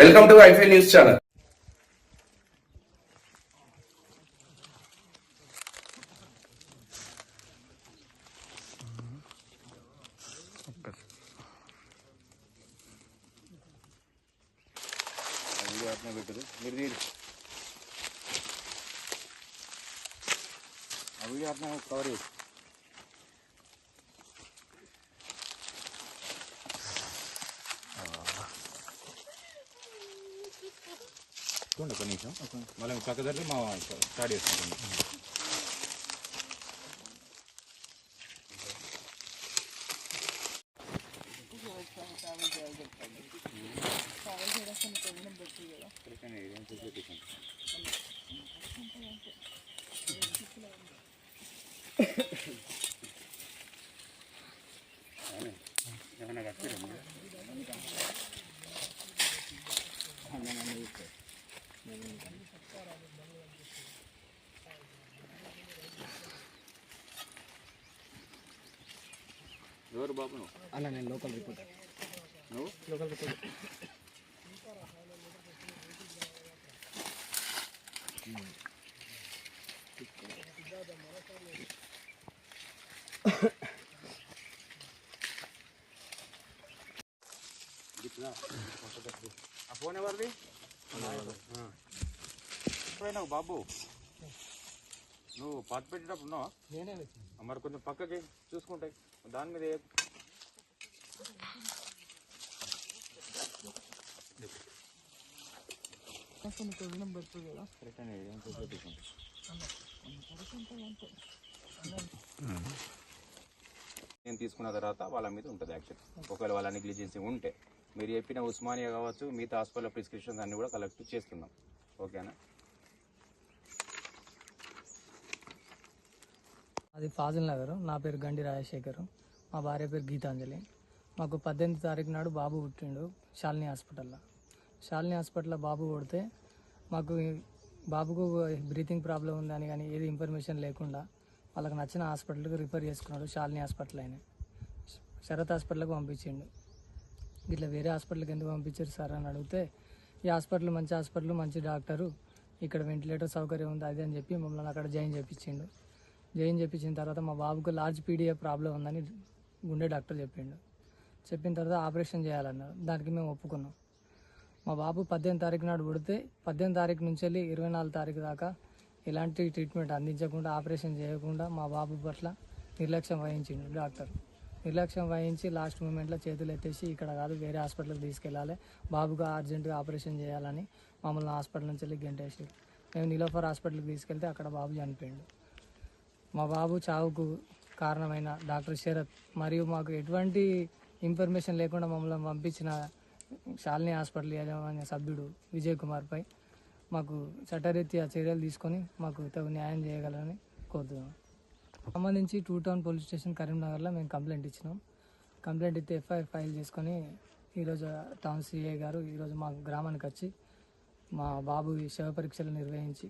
Welcome to iFy news channel. Cover ఒక నిమిషం మళ్ళీ పక్కదారి మా స్టార్ట్ చేసుకుంటాం. ఏమన్నా కట్టారు ఎవరు బాబు? నువ్వు అలా నేను లోకల్ రిపోర్టర్. నువ్వు లోకల్ రిపోర్టర్. ఆ ఫోన్ ఎవరిది? ఎప్పుడైనా బాబు నువ్వు పాత పెట్టేటప్పుడు ఉన్నావా? నేనే మరి కొంచెం పక్కకి చూసుకుంటాయి దాని మీద నేను తీసుకున్న తర్వాత వాళ్ళ మీద ఉంటుంది యాక్షన్. ఒకవేళ వాళ్ళ నెగ్లిజెన్సీ ఉంటే మీరు చెప్పిన ఉస్మానియా కావచ్చు మిగతా హాస్పిటల్ ప్రిస్క్రిప్షన్స్ అన్నీ కూడా కలెక్ట్ చేస్తున్నాం. ఓకేనా? అది ఫాజిల్ నగర్. నా పేరు గండి రాజశేఖర్, మా భార్య పేరు గీతాంజలి. మాకు 18 తారీఖు నాడు బాబు పుట్టిండు శాలిని హాస్పిటల్లో. శాలిని హాస్పిటల్లో బాబు పుడితే మాకు బాబుకు బ్రీతింగ్ ప్రాబ్లం ఉందని కానీ ఏది ఇన్ఫర్మేషన్ లేకుండా వాళ్ళకి నచ్చిన హాస్పిటల్కి రిఫర్ చేసుకున్నాడు. శాలిని హాస్పిటల్ అయినా శరత్ హాస్పిటల్కి పంపించిండు. ఇట్లా వేరే హాస్పిటల్కి ఎందుకు పంపించారు సార్ అని అడిగితే, ఈ హాస్పిటల్ మంచి హాస్పిటల్, మంచి డాక్టరు, ఇక్కడ వెంటిలేటర్ సౌకర్యం ఉంది అది అని చెప్పి మమ్మల్ని అక్కడ జాయిన్ చేయించిండు. జాయిన్ చేయించిన తర్వాత మా బాబుకు లార్జ్ పీడిఏ ప్రాబ్లం ఉందని గుండె డాక్టర్ చెప్పిండు. చెప్పిన తర్వాత ఆపరేషన్ చేయాలన్నారు. దానికి మేము ఒప్పుకున్నాం. మా బాబు 18 తారీఖు నాడు పుడితే 18 తారీఖు నుంచి వెళ్ళి 24 తారీఖు దాకా ఎలాంటి ట్రీట్మెంట్ అందించకుండా, ఆపరేషన్ చేయకుండా మా బాబు పట్ల నిర్లక్ష్యం వహించిండు డాక్టర్. నిర్లక్ష్యం వహించి లాస్ట్ మూమెంట్లో చేతులు ఎత్తేసి ఇక్కడ కాదు వేరే హాస్పిటల్కి తీసుకెళ్ళాలి, బాబుగా అర్జెంటుగా ఆపరేషన్ చేయాలని మమ్మల్ని హాస్పిటల్ నుంచి వెళ్ళి గెంటేసి మేము నిలోఫర్ హాస్పిటల్కి తీసుకెళ్తే అక్కడ బాబు చనిపోయిండు. మా బాబు చావుకు కారణమైన డాక్టర్ శరత్ మరియు మాకు ఎటువంటి ఇన్ఫర్మేషన్ లేకుండా మమ్మల్ని పంపించిన శాలిని హాస్పిటల్ యాజమాన్య సభ్యుడు విజయ్ కుమార్పై మాకు చట్టరీత్యా చర్యలు తీసుకొని మాకు తగు న్యాయం చేయగలని కోరుతున్నాం. సంబంధించి 2 టౌన్ పోలీస్ స్టేషన్ కరీంనగర్లో మేము కంప్లైంట్ ఇచ్చినాం. కంప్లైంట్ ఇస్తే ఎఫ్ఐఆర్ ఫైల్ చేసుకొని ఈరోజు టౌన్ సిఐ గారు ఈరోజు మా గ్రామానికి వచ్చి మా బాబు శవ పరీక్షలు నిర్వహించి